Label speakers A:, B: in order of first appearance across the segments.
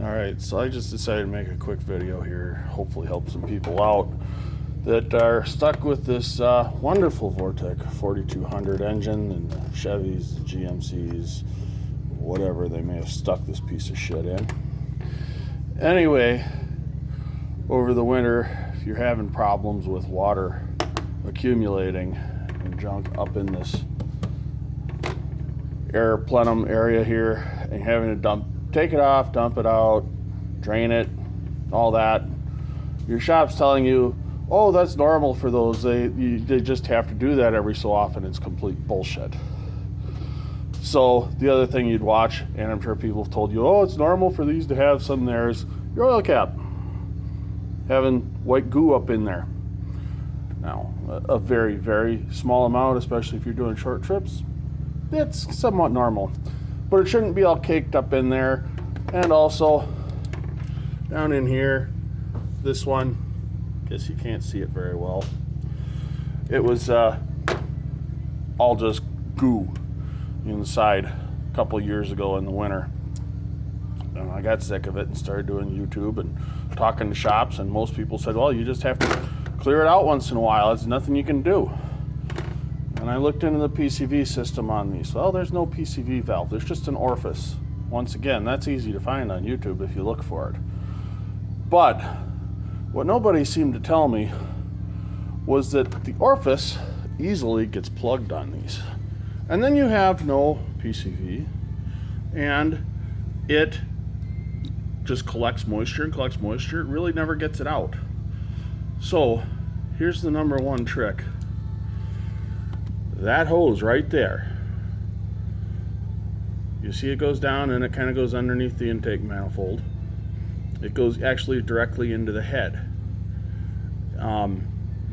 A: Alright, so I just decided to make a quick video here, hopefully help some people out that are stuck with this wonderful Vortec 4200 engine and the Chevys, the GMCs, whatever they may have stuck this piece of shit in. Anyway, over the winter, if you're having problems with water accumulating and junk up in this air plenum area here and having to take it off, dump it out, drain it, all that. Your shop's telling you, oh, that's normal for those. They just have to do that every so often. It's complete bullshit. So the other thing you'd watch, and I'm sure people have told you, oh, it's normal for these to have some there, is your oil cap having white goo up in there. Now, a very, very small amount, especially if you're doing short trips, it's somewhat normal. But it shouldn't be all caked up in there. And also down in here, this one, guess you can't see it very well, it was all just goo inside a couple years ago in the winter. And I got sick of it and started doing YouTube and talking to shops, and most people said, well, you just have to clear it out once in a while. It's nothing you can do. And I looked into the PCV system on these. Well, there's no PCV valve. There's just an orifice. Once again, that's easy to find on YouTube if you look for it. But what nobody seemed to tell me was that the orifice easily gets plugged on these. And then you have no PCV, and it just collects moisture and collects moisture. It really never gets it out. So here's the number one trick. That hose right there, you see it goes down and it kind of goes underneath the intake manifold. It goes actually directly into the head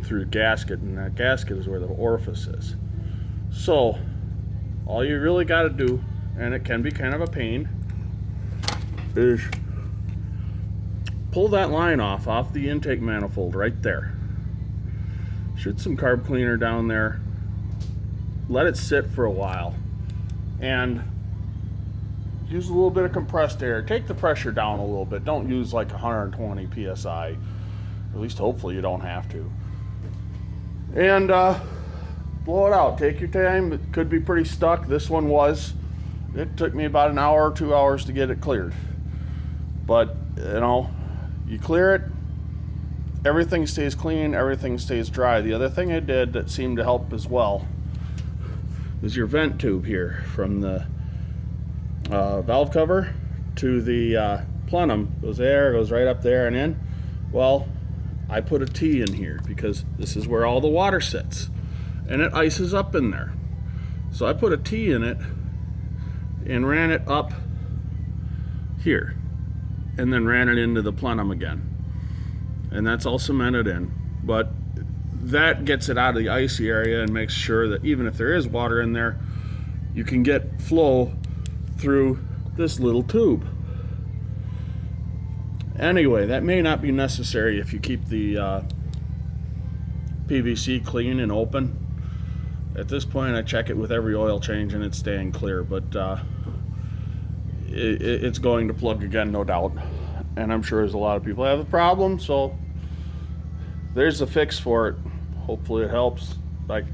A: through the gasket, and that gasket is where the orifice is. So all you really got to do, and it can be kind of a pain, is pull that line off the intake manifold right there. Shoot some carb cleaner down there. Let it sit for a while and use a little bit of compressed air. Take the pressure down a little bit. Don't use like 120 psi. At least hopefully you don't have to. And blow it out. Take your time. It could be pretty stuck. This one was. It took me about an hour or 2 hours to get it cleared. But, you know, you clear it, everything stays clean, everything stays dry. The other thing I did that seemed to help as well is your vent tube here from the valve cover to the plenum. Goes there, goes right up there and in. Well, I put a T in here because this is where all the water sits, and it ices up in there. So I put a T in it and ran it up here, and then ran it into the plenum again, and that's all cemented in. But that gets it out of the icy area and makes sure that even if there is water in there, you can get flow through this little tube. Anyway, that may not be necessary if you keep the PVC clean and open. At this point, I check it with every oil change and it's staying clear, but it's going to plug again, no doubt. And I'm sure there's a lot of people have a problem, so there's a fix for it. Hopefully it helps. Bye.